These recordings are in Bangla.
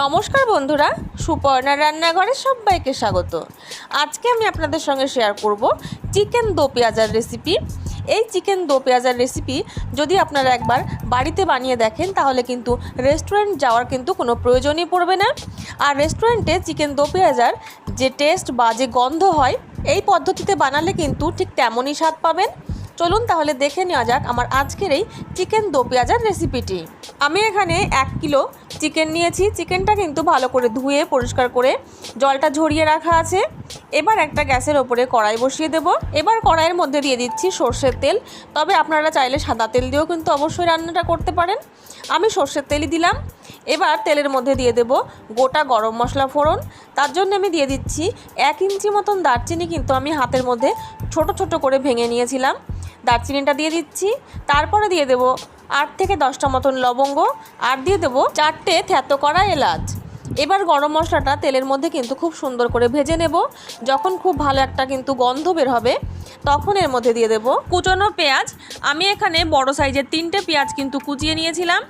নমস্কার বন্ধুরা, সুপর্ণা রান্নাঘরে সবাইকে স্বাগত। আজকে আমি আপনাদের সঙ্গে শেয়ার করব চিকেন দো পেঁয়াজার রেসিপি। এই চিকেন দো পেঁয়াজার রেসিপি যদি আপনারা একবার বাড়িতে বানিয়ে দেখেন তাহলে কিন্তু রেস্টুরেন্ট যাওয়ার কিন্তু কোনো প্রয়োজনই পড়বে না। আর রেস্টুরেন্টে চিকেন দো পেঁয়াজার যে টেস্ট বা যে গন্ধ হয়, এই পদ্ধতিতে বানালে কিন্তু ঠিক তেমনই স্বাদ পাবেন। চলুন তাহলে দেখে নেওয়া যাক আমার আজকের এই চিকেন দো পেঁয়াজার রেসিপিটি। আমি এখানে 1 কিলো চিকেন নিয়েছি। চিকেনটা কিন্তু ভালো করে ধুয়ে পরিষ্কার করে জলটা ঝরিয়ে রাখা আছে। এবার একটা গ্যাসের ওপরে কড়াই বসিয়ে দেব। এবার কড়াইয়ের মধ্যে দিয়ে দিচ্ছি সর্ষের তেল, তবে আপনারা চাইলে সাদা তেল দিয়েও কিন্তু অবশ্যই রান্নাটা করতে পারেন। আমি সর্ষের তেলই দিলাম। এবার তেলের মধ্যে দিয়ে দেব গোটা গরম মশলা ফোড়ন। তার জন্য আমি দিয়ে দিচ্ছি 1 ইঞ্চি মতন দারচিনি, কিন্তু আমি হাতের মধ্যে ছোট ছোট করে ভেঙে নিয়েছিলাম। দারচিনিটা দিয়ে দিচ্ছি। তারপরে দিয়ে দেব 8 থেকে 10টা মতন লবঙ্গ, আর দিয়ে দেবো 4টে থ্যাতো করা এলাচ। এবার গরম মশলাটা তেলের মধ্যে কিন্তু খুব সুন্দর করে ভেজে নেব। যখন খুব ভালো একটা কিন্তু গন্ধ বের হবে তখন এর মধ্যে দিয়ে দেব কুচনো পেঁয়াজ। আমি এখানে বড় সাইজের 3টে পেঁয়াজ কিন্তু কুচিয়ে নিয়েছিলাম।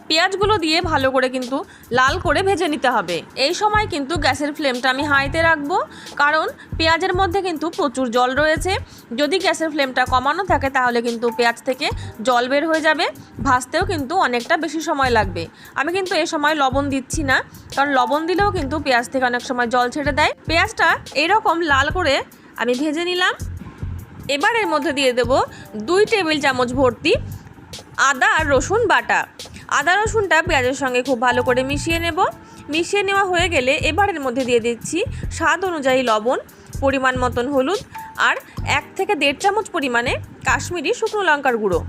পেঁয়াজগুলো দিয়ে ভালো করে কিন্তু লাল করে ভেজে নিতে হবে। এই সময় কিন্তু গ্যাসের ফ্লেমটা আমি হাইতে রাখবো, কারণ পেঁয়াজের মধ্যে কিন্তু প্রচুর জল রয়েছে। যদি গ্যাসের ফ্লেমটা কমানো থাকে তাহলে কিন্তু পেঁয়াজ থেকে জল বের হয়ে যাবে, ভাজতেও কিন্তু অনেকটা বেশি সময় লাগবে। আমি কিন্তু এই সময় লবণ দিচ্ছি না, কারণ লবণ দিলেও কিন্তু পেঁয়াজ থেকে অনেক সময় জল ছেড়ে দেয়। পেঁয়াজটা এরকম লাল করে আমি ভেজে নিলাম। এবার এর মধ্যে দিয়ে দেব 2 টেবিল চামচ ভর্তি আদা আর রসুন বাটা। আদা রসুনটা পেঁয়াজের সঙ্গে খুব ভালো করে মিশিয়ে নেব। মিশিয়ে নেওয়া হয়ে গেলে এবার এর মধ্যে দিয়ে দিচ্ছি স্বাদ অনুযায়ী লবণ, পরিমাণ মতন হলুদ, আর 1 থেকে 1.5 চামচ পরিমাণে কাশ্মীরি শুকনো লঙ্কার গুঁড়ো।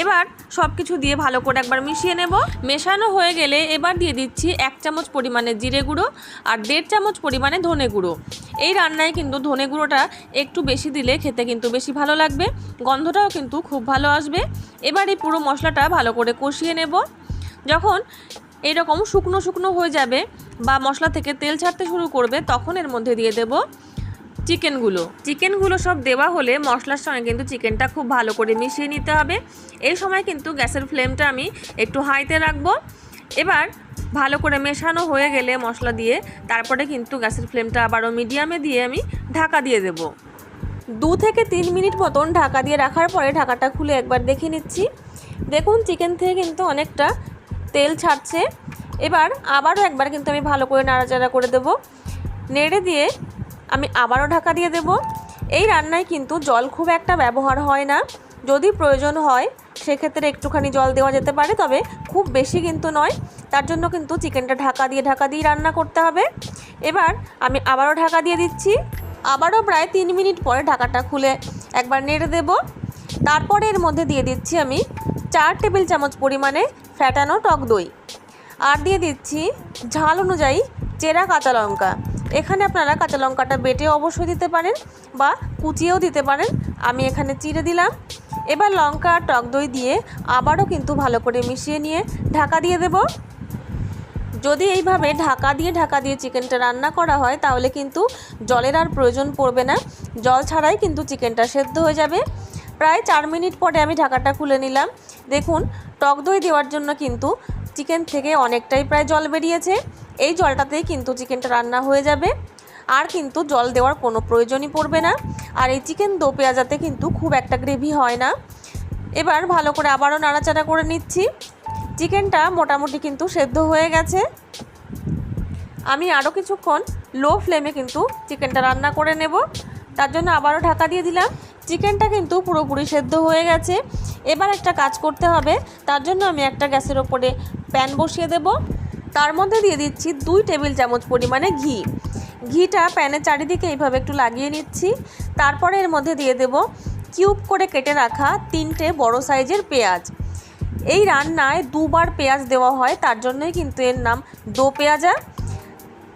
এবার সব কিছু দিয়ে ভালো করে একবার মিশিয়ে নেব। মেশানো হয়ে গেলে এবার দিয়ে দিচ্ছি 1 চামচ পরিমাণে জিরে গুঁড়ো আর 1.5 চামচ পরিমাণে ধনে গুঁড়ো। এই রান্নায় কিন্তু ধনে গুঁড়োটা একটু বেশি দিলে খেতে কিন্তু বেশি ভালো লাগবে, গন্ধটাও কিন্তু খুব ভালো আসবে। এবার এই পুরো মশলাটা ভালো করে কষিয়ে নেব। যখন এরকম শুকনো শুকনো হয়ে যাবে বা মশলা থেকে তেল ছাড়তে শুরু করবে তখন এর মধ্যে দিয়ে দেব চিকেনগুলো সব দেওয়া হলে মশলার সঙ্গে কিন্তু চিকেনটা খুব ভালো করে মিশিয়ে নিতে হবে। এই সময় কিন্তু গ্যাসের ফ্লেমটা আমি একটু হাইতে রাখবো। এবার ভালো করে মেশানো হয়ে গেলে মশলা দিয়ে তারপরে কিন্তু গ্যাসের ফ্লেমটা আবারও মিডিয়ামে দিয়ে আমি ঢাকা দিয়ে দেব। 2 থেকে 3 মিনিট মতন ঢাকা দিয়ে রাখার পরে ঢাকাটা খুলে একবার দেখে নিচ্ছি। দেখুন চিকেন থেকে কিন্তু অনেকটা তেল ছাড়ছে। এবার আবারও একবার কিন্তু আমি ভালো করে নাড়াচাড়া করে দেব। নেড়ে দিয়ে আমি আবারও ঢাকা দিয়ে দেব। এই রান্নায় কিন্তু জল খুব একটা ব্যবহার হয় না, যদি প্রয়োজন হয় সেক্ষেত্রে একটুখানি জল দেওয়া যেতে পারে, তবে খুব বেশি কিন্তু নয়। তার জন্য কিন্তু চিকেনটা ঢাকা দিয়ে রান্না করতে হবে। এবার আমি আবারও ঢাকা দিয়ে দিচ্ছি। আবারও প্রায় 3 মিনিট পরে ঢাকাটা খুলে একবার নেড়ে দেব। তারপরে এর মধ্যে দিয়ে দিচ্ছি আমি 4 টেবিল চামচ পরিমাণে ফ্যাটানো টক দই, আর দিয়ে দিচ্ছি ঝাল অনুযায়ী চেরা কাঁচা লঙ্কা। এখানে আপনারা কাঁচা লঙ্কাটা বেটে অবশ্যই দিতে পারেন বা কুচিয়েও দিতে পারেন, আমি এখানে চিড়ে দিলাম। এবার লঙ্কা আর টক দই দিয়ে আবারও কিন্তু ভালো করে মিশিয়ে নিয়ে ঢাকা দিয়ে দেব। যদি এইভাবে ঢাকা দিয়ে চিকেনটা রান্না করা হয় তাহলে কিন্তু জলের আর প্রয়োজন পড়বে না, জল ছাড়াই কিন্তু চিকেনটা সেদ্ধ হয়ে যাবে। প্রায় 4 মিনিট পরে আমি ঢাকাটা খুলে নিলাম। দেখুন টক দই দেওয়ার জন্য কিন্তু চিকেন থেকে অনেকটাই প্রায় জল বেরিয়েছে। এই জলটাতেই কিন্তু চিকেনটা রান্না হয়ে যাবে, আর কিন্তু জল দেওয়ার কোনো প্রয়োজনই পড়বে না। আর এই চিকেন দো পেঁয়াজাতে কিন্তু খুব একটা গ্রেভি হয় না। এবার ভালো করে আবারও নাড়াচাড়া করে নিচ্ছি। চিকেনটা মোটামুটি কিন্তু সেদ্ধ হয়ে গেছে। আমি আরও কিছুক্ষণ লো ফ্লেমে কিন্তু চিকেনটা রান্না করে নেব। তার জন্য আবারও ঢাকা দিয়ে দিলাম। চিকেনটা কিন্তু পুরোপুরি সেদ্ধ হয়ে গেছে। এবার একটা কাজ করতে হবে, তার জন্য আমি একটা গ্যাসের ওপরে প্যান বসিয়ে দেব। তার মধ্যে দিয়ে দিচ্ছি 2 টেবিল চামচ পরিমাণে ঘিটা প্যানের চারিদিকে এইভাবে একটু লাগিয়ে নিচ্ছি। তারপরে এর মধ্যে দিয়ে দেব কিউব করে কেটে রাখা 3টে বড় সাইজের পেঁয়াজ। এই রান্নায় 2 বার পেঁয়াজ দেওয়া হয়, তার জন্যই কিন্তু এর নাম দো পেঁয়াজা।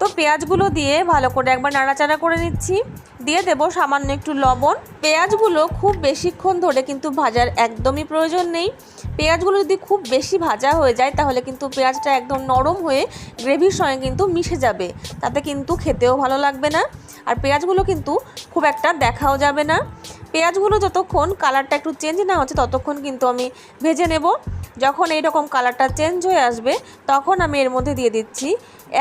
তো পেঁয়াজগুলো দিয়ে ভালো করে একবার নাড়াচাড়া করে নিচ্ছি। দিয়ে দেব সামান্য একটু লবণ। পেঁয়াজগুলো খুব বেশিক্ষণ ধরে কিন্তু ভাজার একদমই প্রয়োজন নেই। পেঁয়াজগুলো যদি খুব বেশি ভাজা হয়ে যায় তাহলে কিন্তু পেঁয়াজটা একদম নরম হয়ে গ্রেভির সঙ্গে কিন্তু মিশে যাবে, তাতে কিন্তু খেতেও ভালো লাগবে না, আর পেঁয়াজগুলো কিন্তু খুব একটা দেখাও যাবে না। পেঁয়াজগুলো যতক্ষণ কালারটা একটু চেঞ্জ না হচ্ছে ততক্ষণ কিন্তু আমি ভেজে নেব। যখন এইরকম কালারটা চেঞ্জ হয়ে আসবে তখন আমি এর মধ্যে দিয়ে দিচ্ছি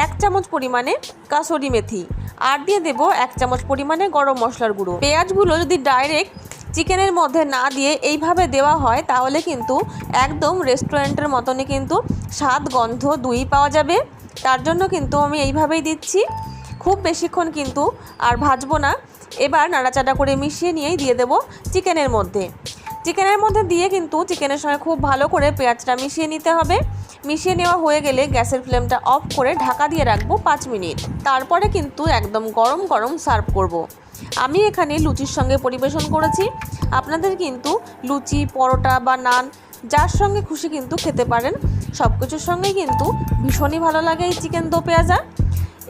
1 চামচ পরিমাণে কাসুরি মেথি, আর দিয়ে দেব 1 চামচ পরিমাণে গরম মশলার গুঁড়ো। পেঁয়াজগুলো যদি ডাইরেক্ট চিকেনের মধ্যে না দিয়ে এইভাবে দেওয়া হয় তাহলে কিন্তু একদম রেস্টুরেন্টের মতনই কিন্তু স্বাদ গন্ধ দুই পাওয়া যাবে। তার জন্য কিন্তু আমি এইভাবেই দিচ্ছি, খুব বেশিক্ষণ কিন্তু আর ভাজবো না। এবার নাড়াচাড়া করে মিশিয়ে নিয়েই দিয়ে দেব চিকেনের মধ্যে। চিকেনের মধ্যে দিয়ে কিন্তু চিকেনের সঙ্গে খুব ভালো করে পেঁয়াজটা মিশিয়ে নিতে হবে। মিশিয়ে নেওয়া হয়ে গেলে গ্যাসের ফ্লেমটা অফ করে ঢাকা দিয়ে রাখবো 5 মিনিট। তারপরে কিন্তু একদম গরম গরম সার্ভ করব। আমি এখানে লুচির সঙ্গে পরিবেশন করেছি, আপনাদের কিন্তু লুচি, পরোটা বা নান যার সঙ্গে খুশি কিন্তু খেতে পারেন। সব কিছুর সঙ্গেই কিন্তু ভীষণই ভালো লাগে এই চিকেন দো পেঁয়াজা।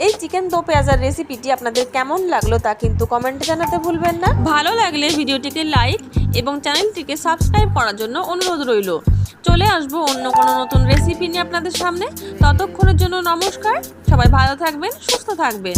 এই চিকেন দো পেঁয়াজার রেসিপিটি আপনাদের কেমন লাগলো তা কিন্তু কমেন্টে জানাতে ভুলবেন না। ভালো লাগলে ভিডিওটিকে লাইক এবং চ্যানেলটিকে সাবস্ক্রাইব করার জন্য অনুরোধ রইল। চলে আসবো অন্য কোনো নতুন রেসিপি নিয়ে আপনাদের সামনে। ততক্ষণের জন্য নমস্কার, সবাই ভালো থাকবেন, সুস্থ থাকবেন।